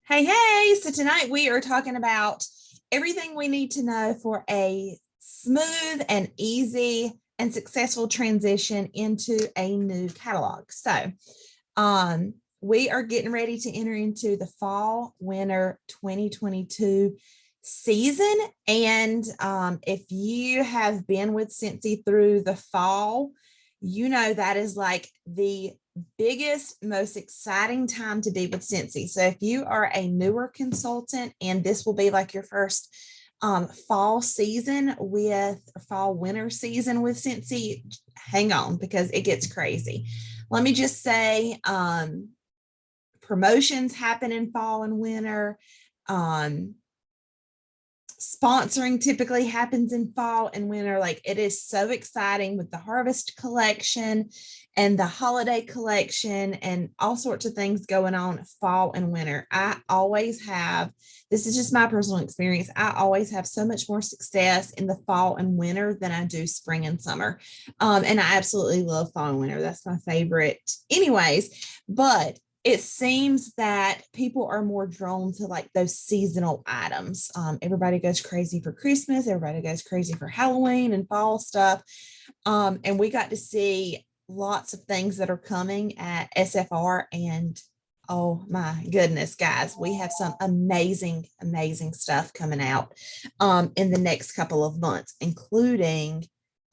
Hey, hey. So tonight we are talking about everything we need to know for a smooth and easy and successful transition into a new catalog. Um, we are getting ready to enter into the fall winter 2022 season. And if you have been with Scentsy through the fall, you know that is like the biggest, most exciting time to be with Scentsy. So if you are a newer consultant and this will be like your first fall season with fall winter season with Scentsy, hang on because it gets crazy. Let me just say, promotions happen in fall and winter. Um, Sponsoring typically happens in fall and winter. Like it is so exciting with the harvest collection and the holiday collection and all sorts of things going on fall and winter. I always have, this is just my personal experience. I always have so much more success in the fall and winter than I do spring and summer. And I absolutely love fall and winter. That's my favorite anyways, but it seems that people are more drawn to like those seasonal items. Everybody goes crazy for Christmas. Everybody goes crazy for Halloween and fall stuff. And we got to see lots of things that are coming at SFR. And oh my goodness, guys, we have some amazing, amazing stuff coming out in the next couple of months, including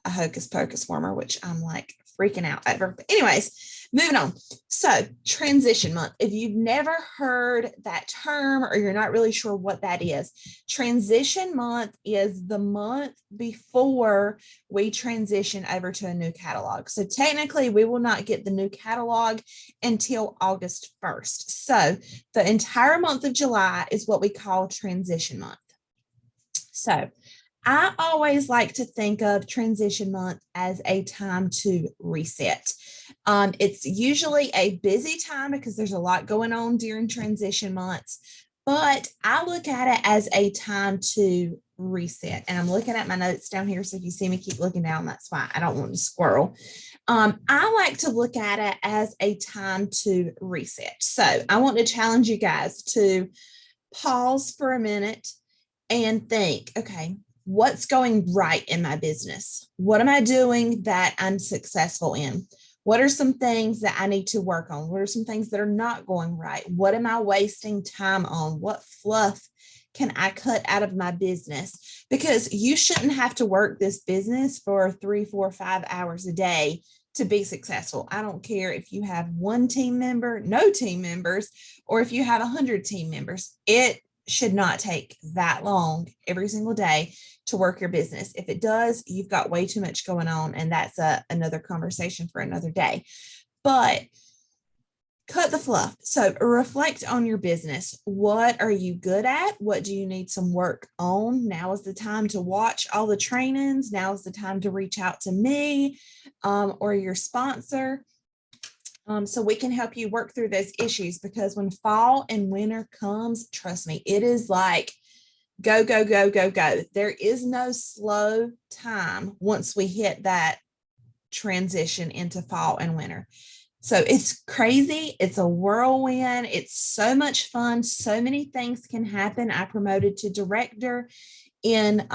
a Hocus Pocus warmer, which I'm like freaking out over. But anyways, moving on. So, transition month. If you've never heard that term or you're not really sure what that is, transition month is the month before we transition over to a new catalog. So, technically, we will not get the new catalog until August 1st. So, the entire month of July is what we call transition month. So, I always like to think of transition month as a time to reset. It's usually a busy time because there's a lot going on during transition months, but I look at it as a time to reset. And I'm looking at my notes down here. So if you see me keep looking down, that's why I don't want to squirrel. I like to look at it as a time to reset. So I want to challenge you guys to pause for a minute and think, okay, what's going right in my business? What am I doing that I'm successful in? What are some things that I need to work on? What are some things that are not going right? What am I wasting time on? What fluff can I cut out of my business? Because you shouldn't have to work this business for 3, 4, 5 hours a day to be successful. I don't care if you have one team member, no team members, or if you have 100 team members. It should not take that long every single day to work your business. If it does, you've got way too much going on, and that's another conversation for another day. But cut the fluff. So reflect on your business. What are you good at? What do you need some work on? Now is the time to watch all the trainings. Now is the time to reach out to me or your sponsor. So we can help you work through those issues, because when fall and winter comes, trust me, it is like go, go, go, go, go. There is no slow time once we hit that transition into fall and winter. So it's crazy. It's a whirlwind. It's so much fun. So many things can happen. I promoted to director in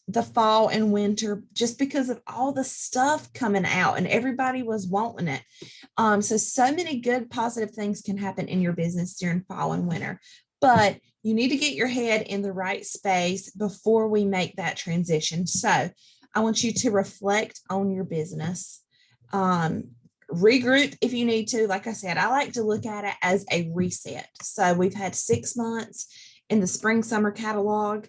the fall and winter just because of all the stuff coming out and everybody was wanting it. So many good positive things can happen in your business during fall and winter, but you need to get your head in the right space before we make that transition. So I want you to reflect on your business, regroup if you need to. Like I said, I like to look at it as a reset. So we've had 6 months in the spring summer catalog.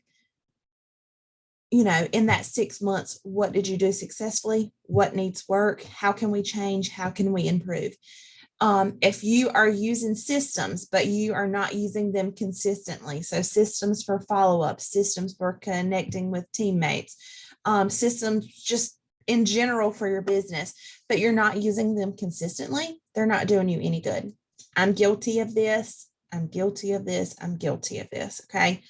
You know, in that 6 months, what did you do successfully? What needs work? How can we change? How can we improve? If you are using systems, but you are not using them consistently, so systems for follow-up, systems for connecting with teammates, systems just in general for your business, but you're not using them consistently, they're not doing you any good. I'm guilty of this. I'm guilty of this. I'm guilty of this. Okay.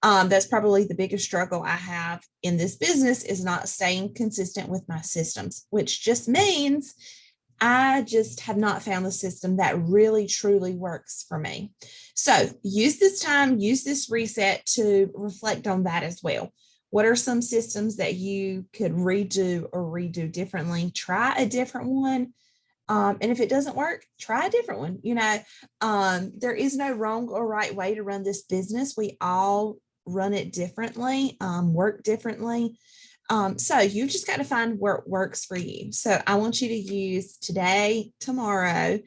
That's probably the biggest struggle I have in this business, is not staying consistent with my systems, which just means I just have not found the system that really truly works for me. So use this time, use this reset to reflect on that as well. What are some systems that you could redo or redo differently? Try a different one. And if it doesn't work, try a different one. There is no wrong or right way to run this business. We all run it differently, work differently. So you've just got to find what works for you. So I want you to use today, tomorrow.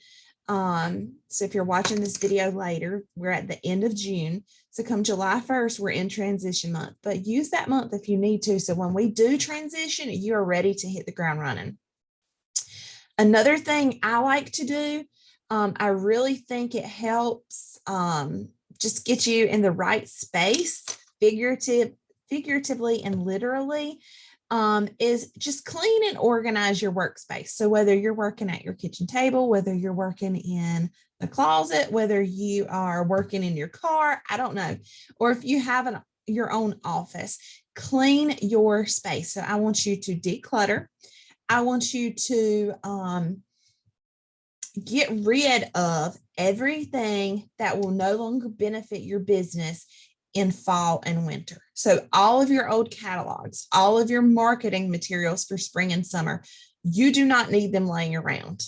So if you're watching this video later, we're at the end of June. So come July 1st, we're in transition month, but use that month if you need to. So when we do transition, you are ready to hit the ground running. Another thing I like to do, I really think it helps just get you in the right space, figuratively and literally, is just clean and organize your workspace. So whether you're working at your kitchen table, whether you're working in the closet, whether you are working in your car, I don't know, or if you have your own office, clean your space. So I want you to declutter. I want you to get rid of everything that will no longer benefit your business in fall and winter. So all of your old catalogs, all of your marketing materials for spring and summer, you do not need them laying around.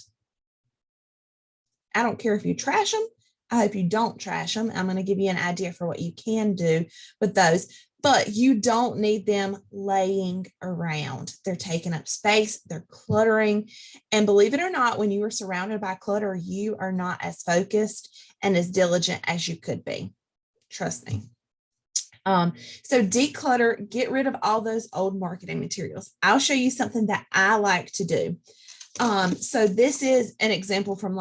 I don't care if you trash them. I hope you don't trash them. I'm going to give you an idea for what you can do with those, but you don't need them laying around. They're taking up space, they're cluttering. And believe it or not, when you are surrounded by clutter, you are not as focused and as diligent as you could be. Trust me. So declutter, get rid of all those old marketing materials. I'll show you something that I like to do. So this is an example from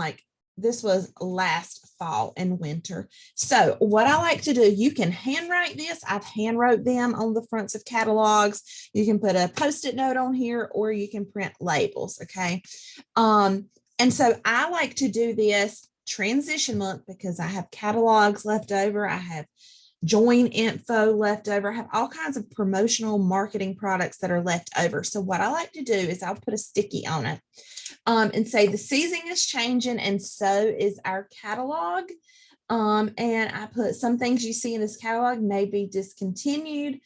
this was last fall and winter. So what I like to do, you can handwrite this. I've handwrote them on the fronts of catalogs. You can put a Post-it note on here, or you can print labels. Okay. And so I like to do this transition month because I have catalogs left over. I have join info left over. I have all kinds of promotional marketing products that are left over. So what I like to do is I'll put a sticky on it. And say the season is changing, and so is our catalog. And I put some things you see in this catalog may be discontinued,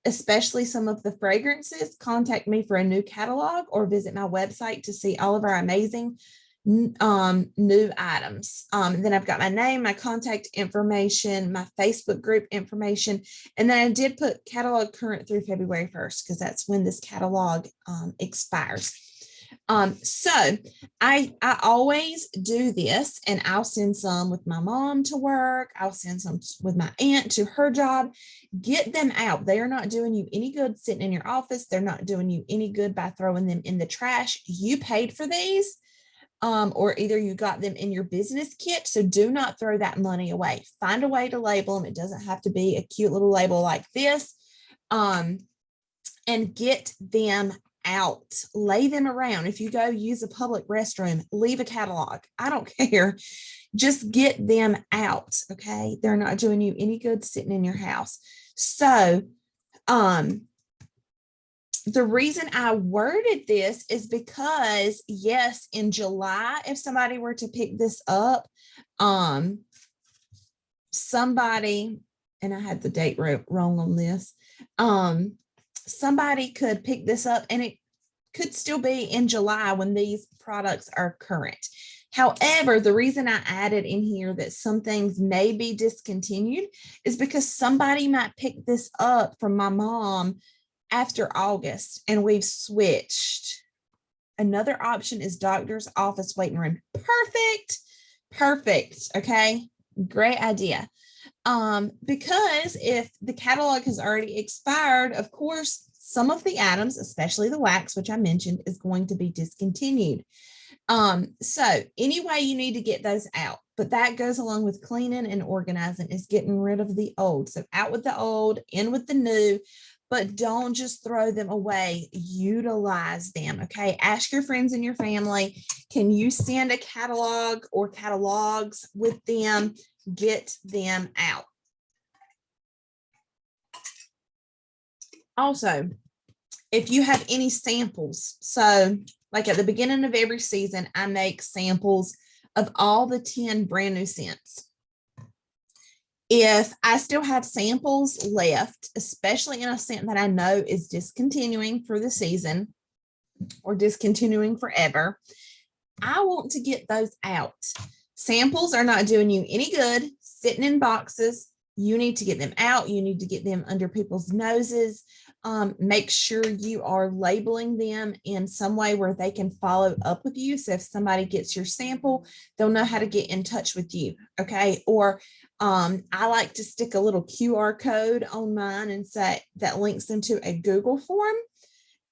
especially some of the fragrances. Contact me for a new catalog or visit my website to see all of our amazing new items. Then I've got my name, my contact information, my Facebook group information, and then I did put catalog current through February 1st because that's when this catalog expires. So I always do this, and I'll send some with my mom to work. I'll send some with my aunt to her job. Get them out. They are not doing you any good sitting in your office. They're not doing you any good by throwing them in the trash. You paid for these, or either you got them in your business kit. So do not throw that money away. Find a way to label them. It doesn't have to be a cute little label like this. And get them out, lay them around. If you go use a public restroom, leave a catalog. I don't care. Just get them out. Okay. They're not doing you any good sitting in your house. So, the reason I worded this is because, yes, in July, if somebody were to pick this up, somebody, and I had the date wrong on this, somebody could pick this up and it could still be in July when these products are current. However, the reason I added in here that some things may be discontinued is because somebody might pick this up from my mom after August and we've switched. Another option is doctor's office waiting room. Perfect. Okay. Great idea. Because if the catalog has already expired, of course, some of the items, especially the wax, which I mentioned, is going to be discontinued. So anyway, you need to get those out, but that goes along with cleaning and organizing, is getting rid of the old. So out with the old, in with the new, but don't just throw them away. Utilize them. Okay. Ask your friends and your family, can you send a catalog or catalogs with them? Get them out. Also, if you have any samples, so Like at the beginning of every season, I make samples of all the 10 brand new scents. If I still have samples left, especially in a scent that I know is discontinuing for the season or discontinuing forever, I want to get those out. Samples are not doing you any good sitting in boxes. You need to get them out. You need to get them under people's noses. Make sure you are labeling them in some way where they can follow up with you. So if somebody gets your sample, they'll know how to get in touch with you. Okay. Or I like to stick a little QR code on mine and say that links them to a Google form.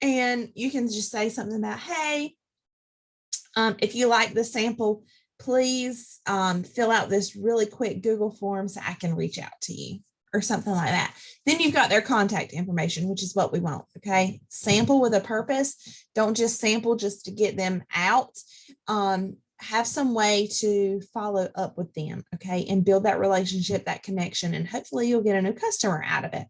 And you can just say something about, hey, if you like the sample, please fill out this really quick Google form so I can reach out to you or something like that. Then you've got their contact information, which is what we want. Okay. Sample with a purpose. Don't just sample just to get them out. Have some way to follow up with them. Okay. And build that relationship, that connection, and hopefully you'll get a new customer out of it.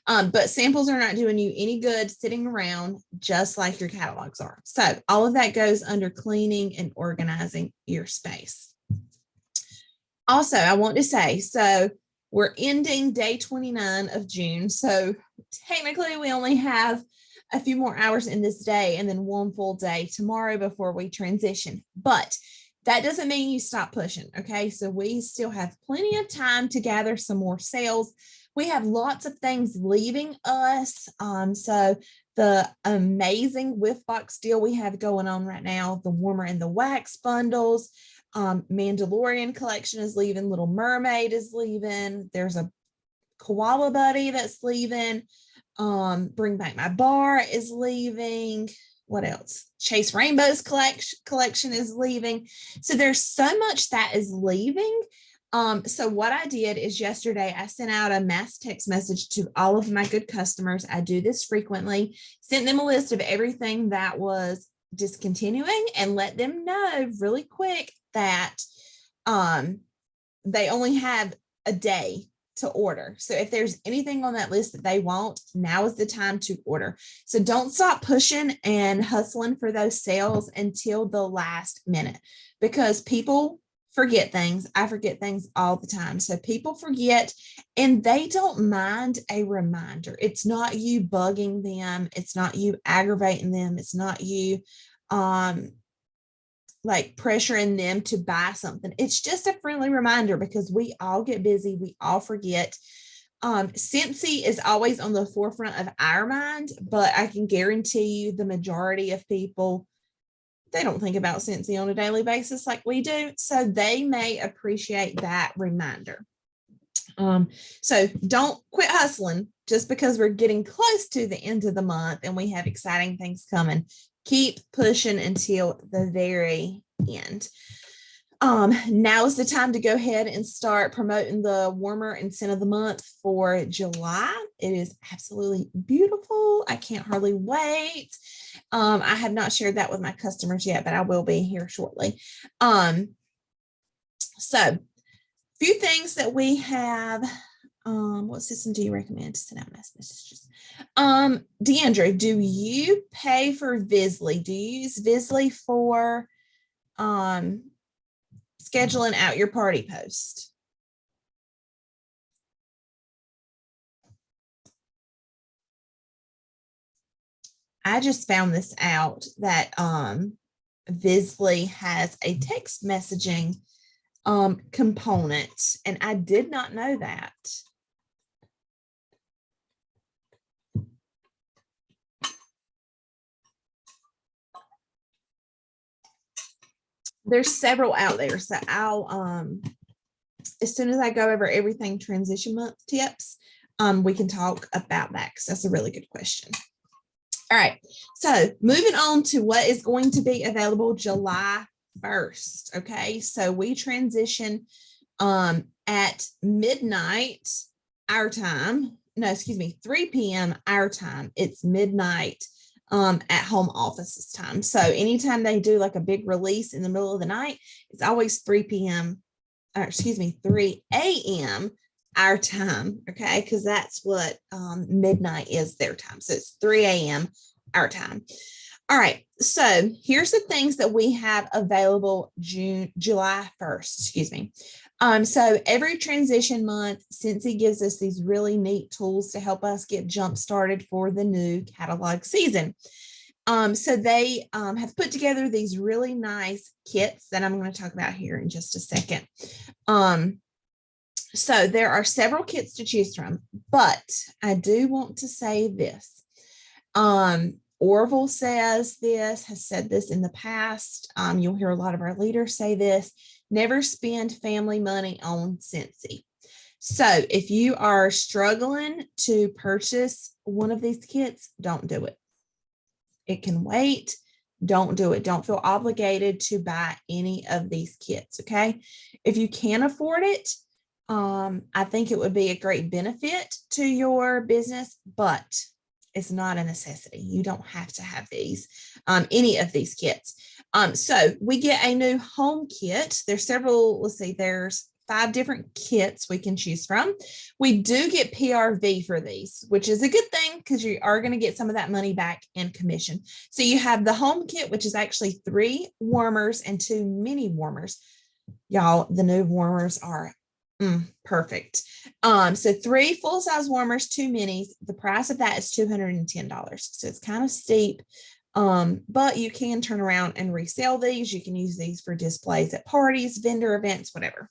But samples are not doing you any good sitting around just like your catalogs are. So all of that goes under cleaning and organizing your space. Also, I want to say, so we're ending day 29 of June. So technically we only have a few more hours in this day and then one full day tomorrow before we transition. But that doesn't mean you stop pushing. Okay. So we still have plenty of time to gather some more sales. We have lots of things leaving us. So the amazing Whiff Box deal we have going on right now, the Warmer and the Wax bundles, Mandalorian collection is leaving. Little Mermaid is leaving. There's a Koala Buddy that's leaving. Bring Back My Bar is leaving. What else? Chase Rainbows collection is leaving. So there's so much that is leaving. So what I did is yesterday I sent out a mass text message to all of my good customers. I do this frequently, sent them a list of everything that was discontinuing and let them know really quick that they only have a day to order. So if there's anything on that list that they want, now is the time to order. So don't stop pushing and hustling for those sales until the last minute, because people forget things. I forget things all the time. So people forget and they don't mind a reminder. It's not you bugging them. It's not you aggravating them. It's not you like pressuring them to buy something. It's just a friendly reminder, because we all get busy. We all forget. Scentsy is always on the forefront of our mind, but I can guarantee you the majority of people, they don't think about Scentsy on a daily basis like we do. So they may appreciate that reminder. So don't quit hustling just because we're getting close to the end of the month and we have exciting things coming. Keep pushing until the very end. Now is the time to go ahead and start promoting the Warmer and Scent of the Month for July. It is absolutely beautiful. I can't hardly wait. I have not shared that with my customers yet, but I will be here shortly. So few things that we have. What system do you recommend to send out mass messages? Deandra, do you pay for Visly? Do you use Visly for scheduling out your party post? I just found this out that Visly has a text messaging component, and I did not know that. There's several out there, so I'll as soon as I go over everything transition month tips, we can talk about that, because that's a really good question. All right, so moving on to what is going to be available July 1st. Okay, so we transition at midnight our time. No, excuse me, 3 p.m. our time. It's midnight at home office's time. So anytime they do like a big release in the middle of the night, it's always 3 p.m. or excuse me, 3 a.m. our time. Okay, because that's what midnight is their time. So it's 3 a.m. our time. All right, so here's the things that we have available July 1st, excuse me. So every transition month, Scentsy gives us these really neat tools to help us get jump started for the new catalog season. So they have put together these really nice kits that I'm going to talk about here in just a second. So there are several kits to choose from, but I do want to say this. Orville says this, has said this in the past. You'll hear a lot of our leaders say this: never spend family money on Scentsy. So if you are struggling to purchase one of these kits, don't do it. It can wait. Don't do it. Don't feel obligated to buy any of these kits. Okay. If you can afford it, I think it would be a great benefit to your business, but it's not a necessity. You don't have to have these, any of these kits. So we get a new home kit. There's several, let's see, there's 5 different kits we can choose from. We do get PRV for these, which is a good thing because you are going to get some of that money back in commission. So you have the home kit, which is actually 3 warmers and 2 mini warmers. Y'all, the new warmers are perfect. So 3 full-size warmers, 2 minis. The price of that is $210. So it's kind of steep. But you can turn around and resell these. You can use these for displays at parties, vendor events, whatever.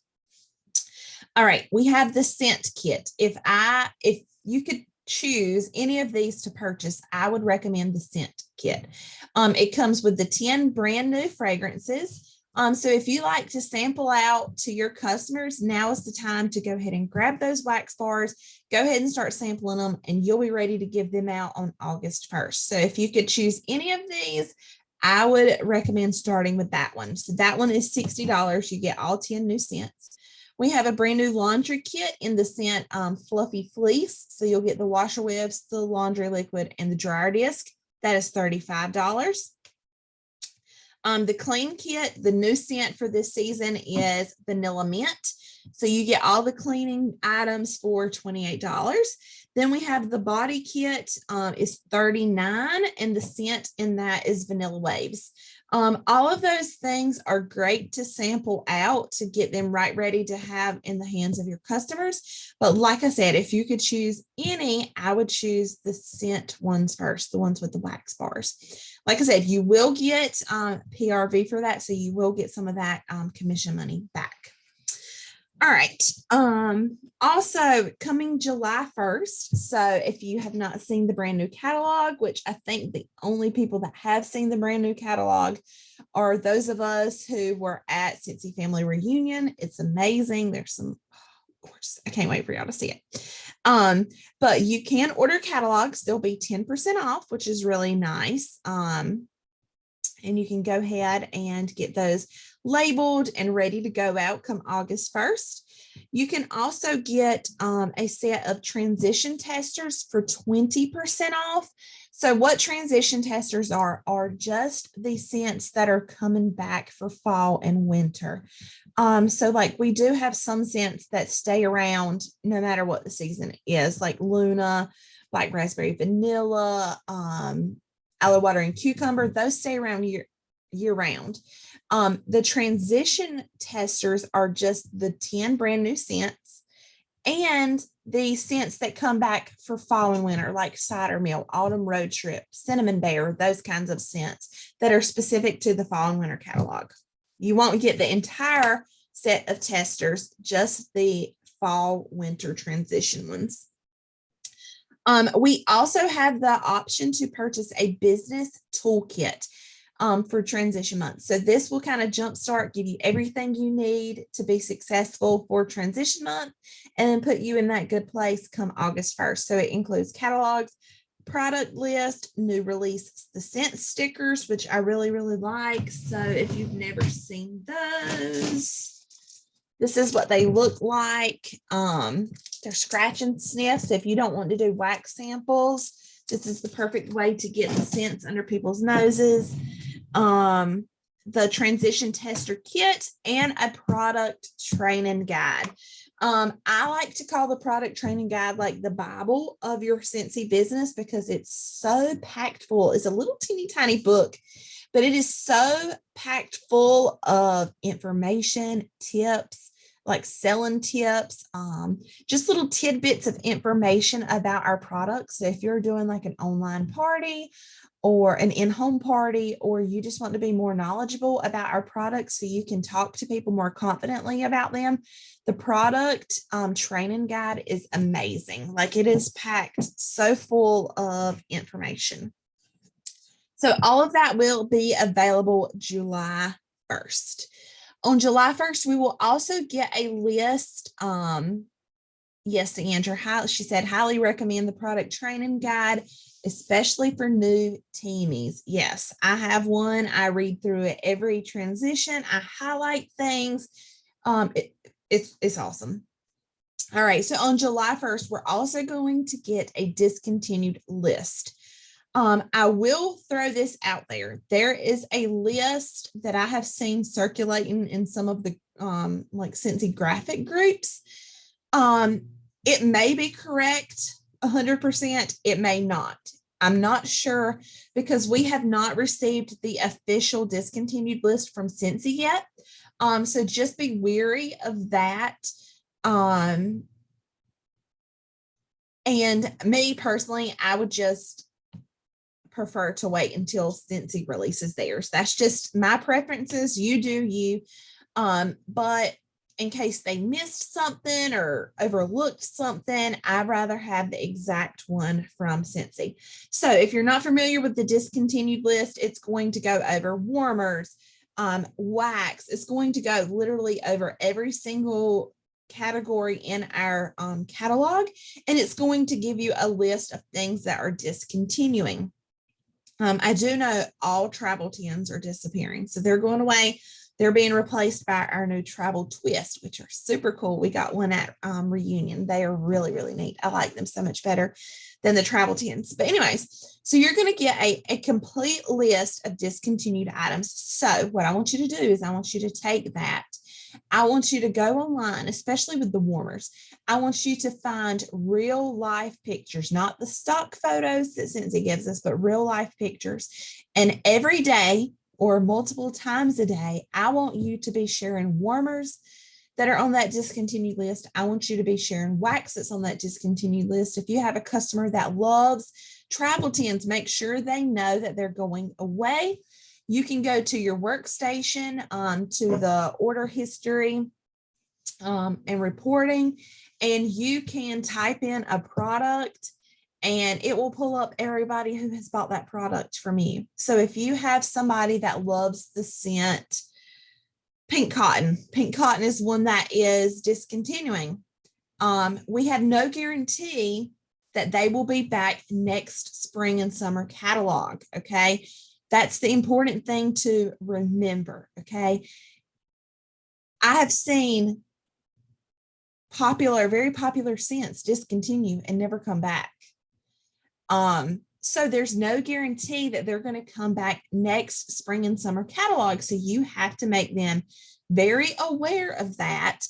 All right, we have the scent kit. If you could choose any of these to purchase, I would recommend the scent kit. It comes with the 10 brand new fragrances. So if you like to sample out to your customers, now is the time to go ahead and grab those wax bars, go ahead and start sampling them, and you'll be ready to give them out on August 1st. So if you could choose any of these, I would recommend starting with that one. So that one is $60. You get all 10 new scents. We have a brand new laundry kit in the scent Fluffy Fleece. So you'll get the washer webs, the laundry liquid, and the dryer disc. That is $35. The clean kit, the new scent for this season is Vanilla Mint. So you get all the cleaning items for $28. Then we have the body kit is $39, and the scent in that is Vanilla Waves. All of those things are great to sample out to get them right ready to have in the hands of your customers. But like I said, if you could choose any, I would choose the scent ones first, the ones with the wax bars. Like I said, you will get PRV for that, so you will get some of that commission money back. All right. Also coming July 1st. So if you have not seen the brand new catalog, which I think the only people that have seen the brand new catalog are those of us who were at Scentsy Family Reunion. It's amazing. There's some, of course, I can't wait for y'all to see it. But you can order catalogs. They'll be 10% off, which is really nice. And you can go ahead and get those labeled and ready to go out come August 1st. You can also get a set of transition testers for 20% off. So what transition testers are just the scents that are coming back for fall and winter. So like we do have some scents that stay around no matter what the season is, like Luna, Black Raspberry Vanilla, Aloe Water and Cucumber. Those stay around year round. The transition testers are just the 10 brand new scents and the scents that come back for fall and winter, like Cider Mill, Autumn Road Trip, Cinnamon Bear, those kinds of scents that are specific to the fall and winter catalog. You won't get the entire set of testers, just the fall winter transition ones. We also have the option to purchase a business toolkit for transition month. So this will kind of jumpstart, give you everything you need to be successful for transition month, and then put you in that good place come August 1st. So it includes catalogs, product list, new release, the scent stickers, which I really, really like. So if you've never seen those, this is what they look like. They're scratch and sniff. So if you don't want to do wax samples, this is the perfect way to get the scents under people's noses. the transition tester kit, and a product training guide. I like to call the product training guide like the Bible of your Scentsy business because it's so packed full. It's a little teeny tiny book, but it is so packed full of information, tips, like selling tips, just little tidbits of information about our products. So if you're doing like an online party or an in-home party, or you just want to be more knowledgeable about our products so you can talk to people more confidently about them, the product training guide is amazing. Like, it is packed so full of information. So all of that will be available July 1st. On July 1st, we will also get a list. Yes, Andrew, she said, highly recommend the product training guide, especially for new teamies. Yes, I have one. I read through it every transition. I highlight things. It's awesome. All right, so on July 1st, we're also going to get a discontinued list. I will throw this out there. There is a list that I have seen circulating in some of the like Scentsy graphic groups. It may be correct 100%. It may not. I'm not sure because we have not received the official discontinued list from Scentsy yet. So just be wary of that. And me personally, I would just prefer to wait until Scentsy releases theirs. That's just my preferences. You do you. But in case they missed something or overlooked something, I'd rather have the exact one from Scentsy. So if you're not familiar with the discontinued list, it's going to go over warmers, wax. It's going to go literally over every single category in our catalog, and it's going to give you a list of things that are discontinuing. I do know all travel tins are disappearing, so they're going away. They're being replaced by our new travel twist, which are super cool. We got one at Reunion. They are really, really neat. I like them so much better than the travel tins. But anyways, so you're going to get a complete list of discontinued items. So what I want you to do is I want you to take that. I want you to go online, especially with the warmers. I want you to find real life pictures, not the stock photos that Scentsy gives us, but real life pictures. And every day, or multiple times a day, I want you to be sharing warmers that are on that discontinued list. I want you to be sharing wax that's on that discontinued list. If you have a customer that loves travel tins, make sure they know that they're going away. You can go to your workstation, to the order history and reporting, and you can type in a product and it will pull up everybody who has bought that product from you. So if you have somebody that loves the scent Pink Cotton is one that is discontinuing. We have no guarantee that they will be back next spring and summer catalog. Okay. That's the important thing to remember. Okay. I have seen very popular scents discontinue and never come back. So there's no guarantee that they're going to come back next spring and summer catalog. So you have to make them very aware of that.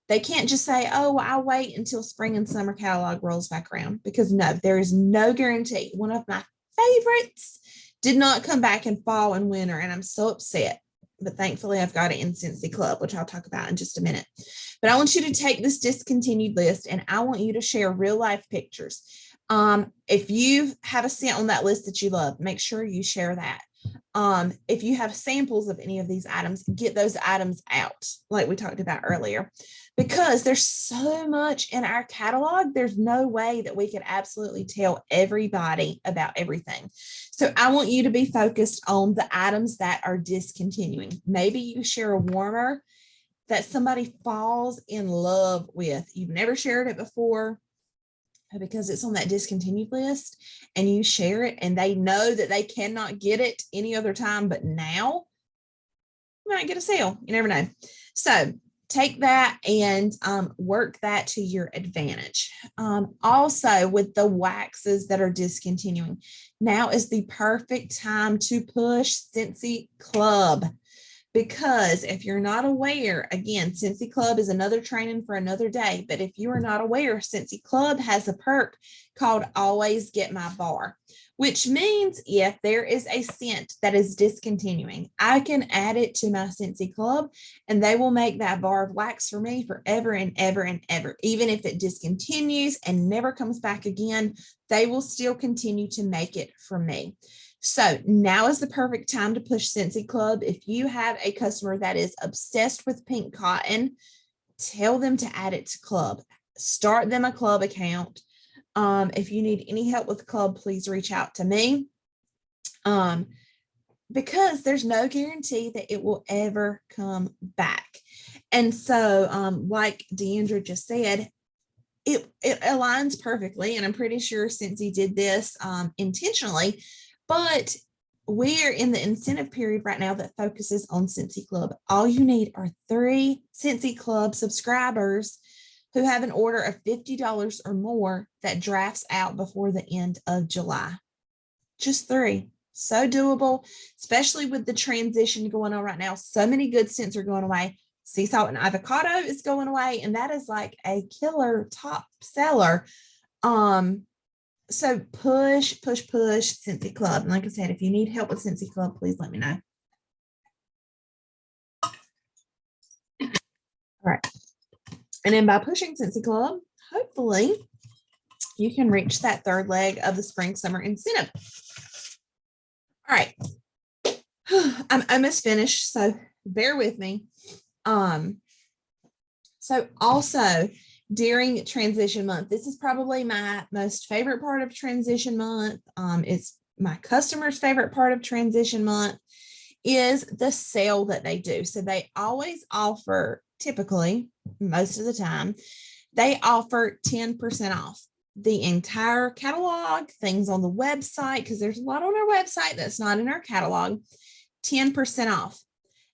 They can't just say, oh, I'll wait until spring and summer catalog rolls back around, because no, there is no guarantee. One of my favorites did not come back in fall and winter, and I'm so upset. But thankfully, I've got it in Scentsy Club, which I'll talk about in just a minute. But I want you to take this discontinued list, and I want you to share real life pictures. If you have a scent on that list that you love, make sure you share that. If you have samples of any of these items, get those items out, like we talked about earlier, because there's so much in our catalog. There's no way that we could absolutely tell everybody about everything. So I want you to be focused on the items that are discontinuing. Maybe you share a warmer that somebody falls in love with. You've never shared it before, because it's on that discontinued list, and you share it and they know that they cannot get it any other time, but now you might get a sale. You never know. So take that and work that to your advantage. Also, with the waxes that are discontinuing, now is the perfect time to push Scentsy Club. Because if you're not aware, again, Scentsy Club is another training for another day. But if you are not aware, Scentsy Club has a perk called Always Get My Bar, which means if there is a scent that is discontinuing, I can add it to my Scentsy Club and they will make that bar of wax for me forever and ever and ever. Even if it discontinues and never comes back again, they will still continue to make it for me. So now is the perfect time to push Scentsy Club. If you have a customer that is obsessed with pink cotton, tell them to add it to club. Start them a club account. If you need any help with the club, please reach out to me. Because there's no guarantee that it will ever come back. And so, like Deandra just said, it aligns perfectly. And I'm pretty sure Scentsy did this intentionally, but we're in the incentive period right now that focuses on Scentsy Club. All you need are 3 Scentsy Club subscribers who have an order of $50 or more that drafts out before the end of July. Just 3. So doable, especially with the transition going on right now. So many good scents are going away. Sea salt and avocado is going away, and that is like a killer top seller. So push Scentsy Club. And like I said, if you need help with Scentsy Club, please let me know. All right. And then by pushing Scentsy Club, hopefully you can reach that 3rd leg of the spring summer incentive. All right. I'm almost finished, so bear with me. So also during transition month, this is probably my most favorite part of transition month. It's my customer's favorite part of transition month is the sale that they do. So they always offer, typically, most of the time, they offer 10% off the entire catalog, things on the website, because there's a lot on our website that's not in our catalog, 10% off.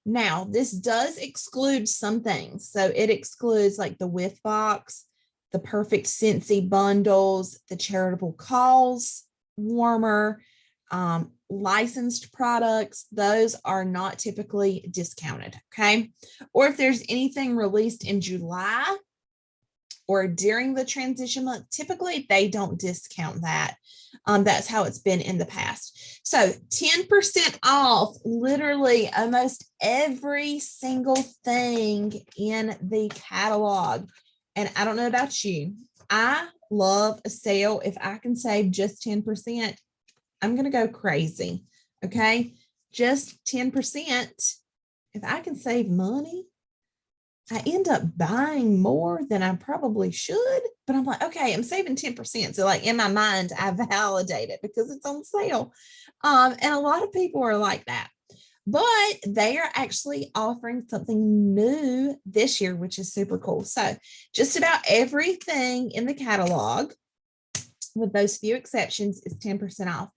Now, this does exclude some things. So it excludes like the Whiff Box, the Perfect Scentsy bundles, the Charitable Cause warmer, licensed products. Those are not typically discounted, okay? Or if there's anything released in July or during the transition month, typically they don't discount that. That's how it's been in the past. So 10% off literally almost every single thing in the catalog. And I don't know about you, I love a sale. If I can save just 10%, I'm going to go crazy. Okay. Just 10%. If I can save money, I end up buying more than I probably should, but I'm like, okay, I'm saving 10%. So like in my mind, I validate it because it's on sale. And a lot of people are like that, but they are actually offering something new this year, which is super cool. So just about everything in the catalog, with those few exceptions, is 10% off.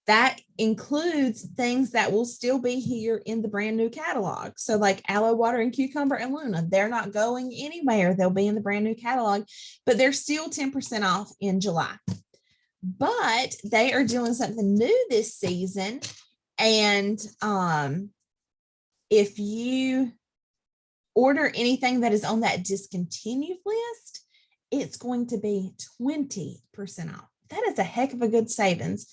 That includes things that will still be here in the brand new catalog. So like Aloe Water and Cucumber and Luna, they're not going anywhere. They'll be in the brand new catalog, but they're still 10% off in July. But they are doing something new this season. And if you order anything that is on that discontinued list, it's going to be 20% off. That is a heck of a good savings.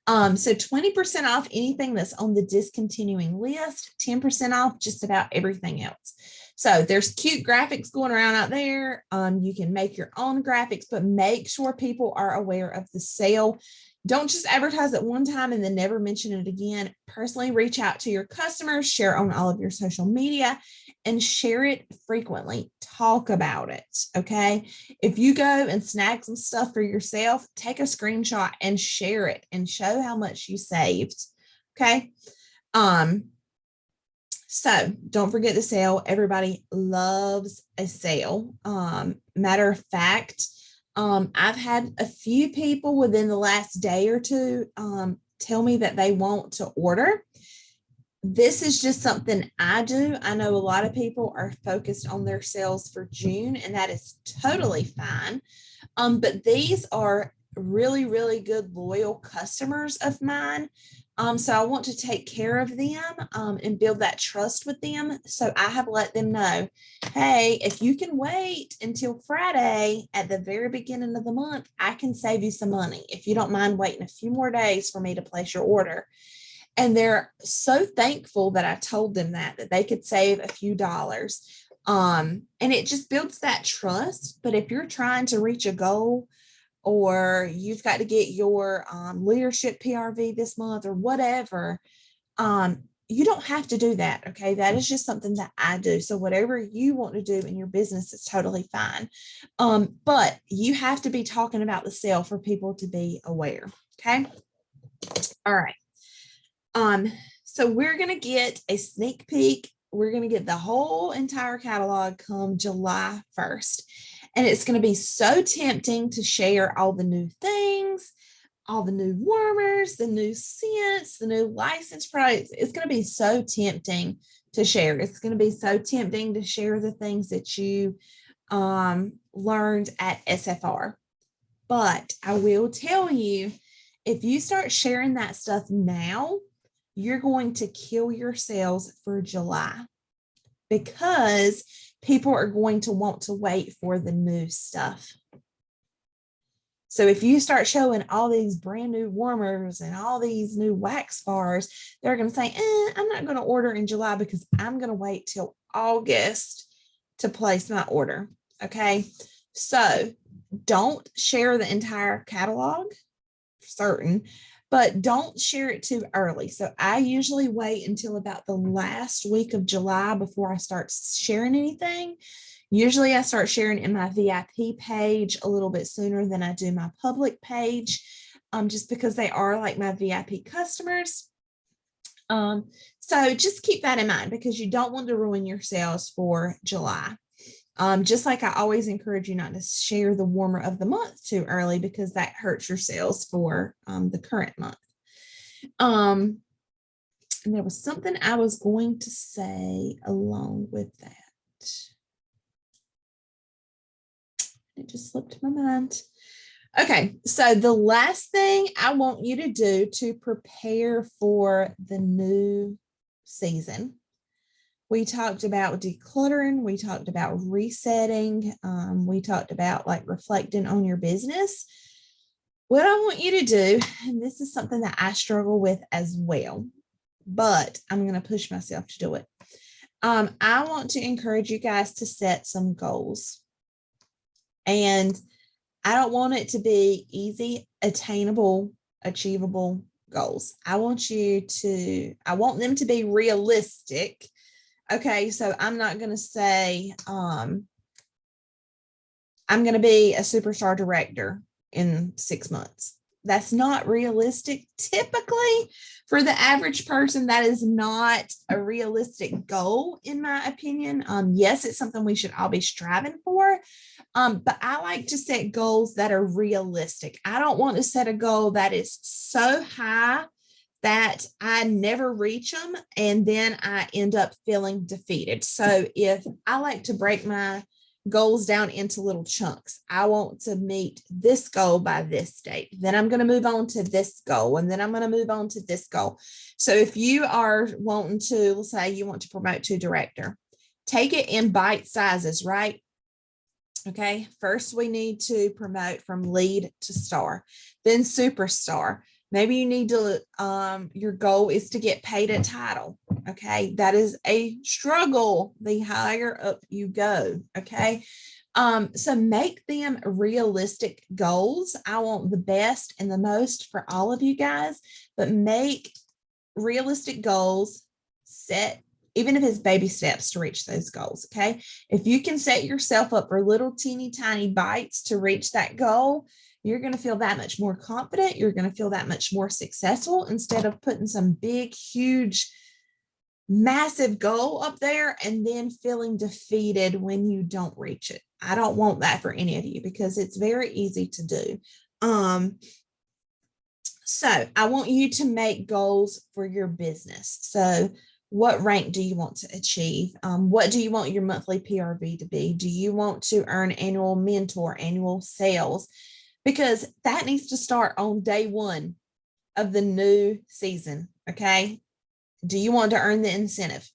So 20% off anything that's on the discontinuing list, 10% off just about everything else. So there's cute graphics going around out there. You can make your own graphics, but make sure people are aware of the sale. Don't just advertise it one time and then never mention it again. Personally reach out to your customers, share on all of your social media, and share it frequently. Talk about it, okay? If you go and snag some stuff for yourself, take a screenshot and share it and show how much you saved, okay? So don't forget the sale. Everybody loves a sale. Matter of fact, I've had a few people within the last day or two tell me that they want to order. This is just something I do. I know a lot of people are focused on their sales for June, and that is totally fine. But these are really, really good, loyal customers of mine So I want to take care of them and build that trust with them. So I have let them know, hey, if you can wait until Friday at the very beginning of the month, I can save you some money. If you don't mind waiting a few more days for me to place your order. And they're so thankful that I told them that they could save a few dollars. And it just builds that trust. But if you're trying to reach a goal, or you've got to get your leadership PRV this month or whatever, you don't have to do that. Okay. That is just something that I do. So whatever you want to do in your business is totally fine. But you have to be talking about the sale for people to be aware. Okay. All right. So we're going to get a sneak peek. We're going to get the whole entire catalog come July 1st. And it's going to be so tempting to share all the new things, all the new warmers, the new scents, the new license products. It's going to be so tempting to share. It's going to be so tempting to share the things that you learned at SFR. But I will tell you, if you start sharing that stuff now, you're going to kill your sales for July, because people are going to want to wait for the new stuff. So if you start showing all these brand new warmers and all these new wax bars, they're going to say, I'm not going to order in July because I'm going to wait till August to place my order. Okay. So don't share the entire catalog, certain, but don't share it too early. So I usually wait until about the last week of July before I start sharing anything. Usually I start sharing in my VIP page a little bit sooner than I do my public page, just because they are like my VIP customers. So just keep that in mind, because you don't want to ruin your sales for July. Just like I always encourage you not to share the warmer of the month too early, because that hurts your sales for the current month. And there was something I was going to say along with that. It just slipped my mind. Okay, so the last thing I want you to do to prepare for the new season, we talked about decluttering, we talked about resetting, we talked about like reflecting on your business. What I want you to do, and this is something that I struggle with as well, but I'm going to push myself to do it. I want to encourage you guys to set some goals. And I don't want it to be easy, attainable, achievable goals. I want them to be realistic. Okay, so I'm not going to say I'm going to be a superstar director in 6 months. That's not realistic. Typically, for the average person, that is not a realistic goal, in my opinion. Yes, it's something we should all be striving for. But I like to set goals that are realistic. I don't want to set a goal that is so high that I never reach them and then I end up feeling defeated. So if I like to break my goals down into little chunks, I want to meet this goal by this date, then I'm going to move on to this goal, and then I'm going to move on to this goal. So if you are wanting to, let's say you want to promote to director, take it in bite sizes, right? Okay, first we need to promote from lead to star, then superstar. Maybe you need to, your goal is to get paid a title. Okay, that is a struggle the higher up you go. Okay, so make them realistic goals. I want the best and the most for all of you guys, but make realistic goals, set, even if it's baby steps to reach those goals. Okay, if you can set yourself up for little teeny tiny bites to reach that goal, you're going to feel that much more confident. You're going to feel that much more successful, instead of putting some big, huge, massive goal up there and then feeling defeated when you don't reach it. I don't want that for any of you, because it's very easy to do. So I want you to make goals for your business. So what rank do you want to achieve? What do you want your monthly PRV to be? Do you want to earn annual mentor, annual sales? Because that needs to start on day one of the new season. Okay. Do you want to earn the incentive?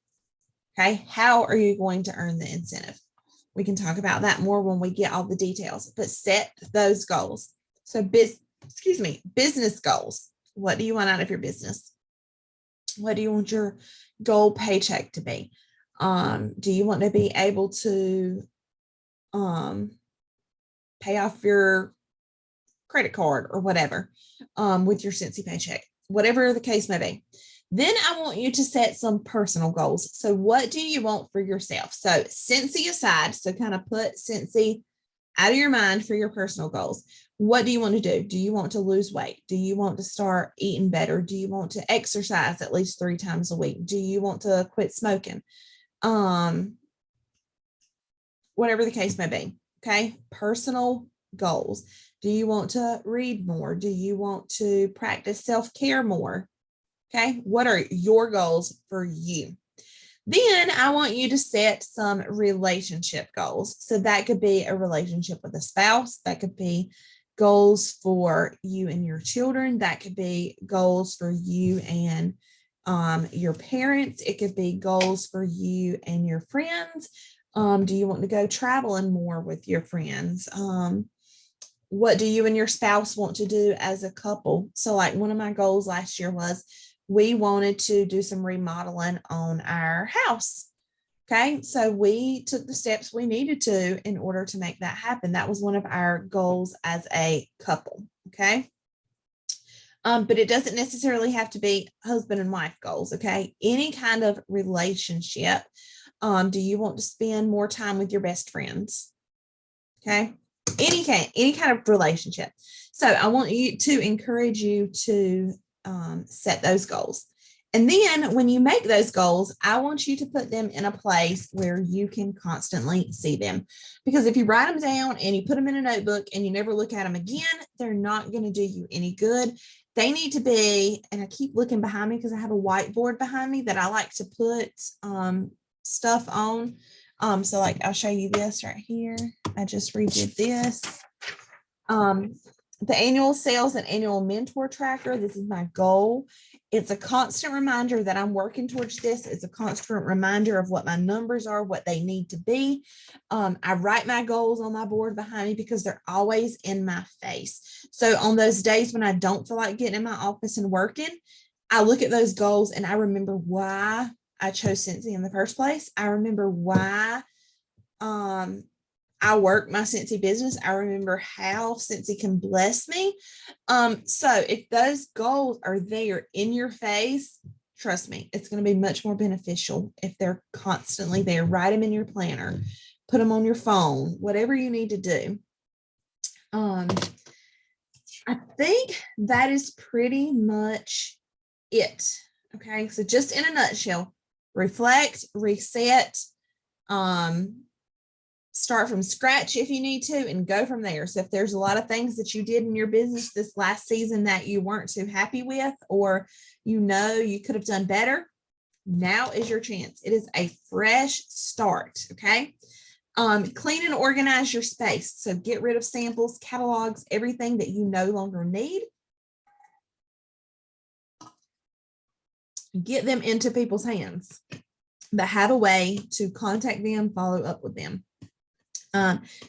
Okay. How are you going to earn the incentive? We can talk about that more when we get all the details, but set those goals. So business goals. What do you want out of your business? What do you want your goal paycheck to be? Do you want to be able to pay off your credit card or whatever with your Scentsy paycheck, whatever the case may be? Then I want you to set some personal goals. So what do you want for yourself? So Scentsy aside, so kind of put Scentsy out of your mind for your personal goals. What do you want to do? Do you want to lose weight? Do you want to start eating better? Do you want to exercise at least 3 times a week? Do you want to quit smoking? Whatever the case may be. Okay. Personal goals. Do you want to read more? Do you want to practice self-care more? Okay. What are your goals for you? Then I want you to set some relationship goals. So that could be a relationship with a spouse. That could be goals for you and your children. That could be goals for you and your parents. It could be goals for you and your friends. Do you want to go traveling more with your friends? What do you and your spouse want to do as a couple? So like one of my goals last year was we wanted to do some remodeling on our house. Okay. So we took the steps we needed to in order to make that happen. That was one of our goals as a couple. Okay. But it doesn't necessarily have to be husband and wife goals. Okay. Any kind of relationship. Do you want to spend more time with your best friends? Okay. Any kind of relationship. So I want you to encourage you to set those goals. And then when you make those goals, I want you to put them in a place where you can constantly see them. Because if you write them down and you put them in a notebook and you never look at them again, they're not going to do you any good. They need to be, and I keep looking behind me because I have a whiteboard behind me that I like to put stuff on. So like I'll show you this right here. I just redid this. The annual sales and annual mentor tracker. This is my goal. It's a constant reminder that I'm working towards this. It's a constant reminder of what my numbers are, what they need to be. I write my goals on my board behind me because they're always in my face. So on those days when I don't feel like getting in my office and working, I look at those goals and I remember why I chose Scentsy in the first place. I remember why I work my Scentsy business. I remember how Scentsy can bless me. So if those goals are there in your face, trust me, it's going to be much more beneficial if they're constantly there. Write them in your planner, put them on your phone, whatever you need to do. I think that is pretty much it. Okay. So just in a nutshell, reflect, reset, start from scratch if you need to, and go from there. So if there's a lot of things that you did in your business this last season that you weren't too happy with, or you could have done better, now is your chance. It is a fresh start. Okay. Clean and organize your space. So get rid of samples, catalogs, everything that you no longer need. Get them into people's hands that have a way to contact them, follow up with them.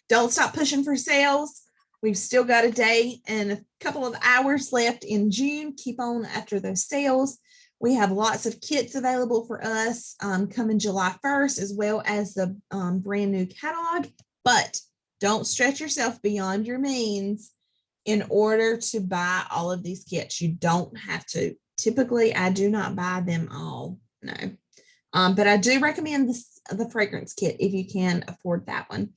Don't stop pushing for sales. We've still got a day and a couple of hours left in June. Keep on after those sales. We have lots of kits available for us coming July 1st, as well as the brand new catalog. But don't stretch yourself beyond your means in order to buy all of these kits. You don't have to. Typically, I do not buy them all. No. But I do recommend the fragrance kit if you can afford that one.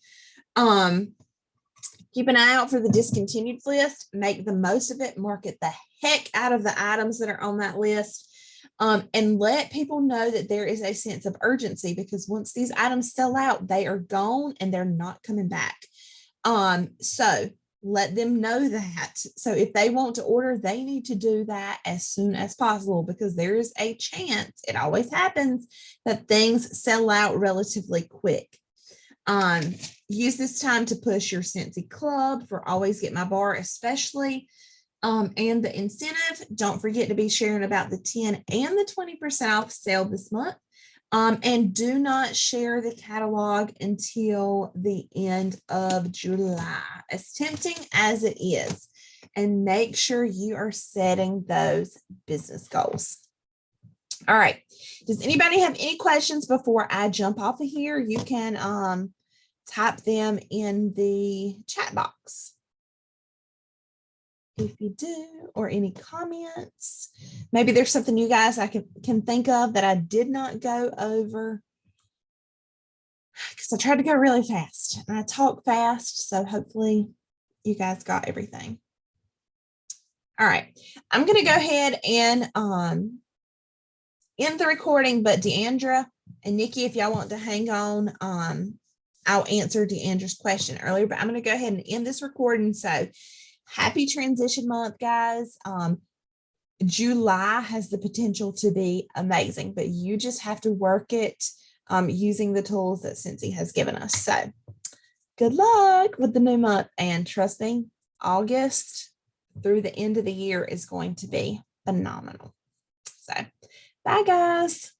Keep an eye out for the discontinued list. Make the most of it. Market the heck out of the items that are on that list. And let people know that there is a sense of urgency, because once these items sell out, they are gone and they're not coming back. So let them know that. So if they want to order, they need to do that as soon as possible, because there is a chance, it always happens, that things sell out relatively quick. Use this time to push your Scentsy Club for Always Get My Bar, especially. And the incentive, don't forget to be sharing about the 10 and the 20% off sale this month. And do not share the catalog until the end of July, as tempting as it is. And make sure you are setting those business goals. All right. Does anybody have any questions before I jump off of here? You can type them in the chat box if you do, or any comments. Maybe there's something you guys I can think of that I did not go over, because I tried to go really fast and I talk fast. So hopefully you guys got everything. All right. I'm going to go ahead and end the recording, but Deandra and Nikki, if y'all want to hang on, I'll answer Deandra's question earlier, but I'm going to go ahead and end this recording. So happy transition month, guys. July has the potential to be amazing, but you just have to work it using the tools that Scentsy has given us. So good luck with the new month, and trust me, August through the end of the year is going to be phenomenal. So bye, guys.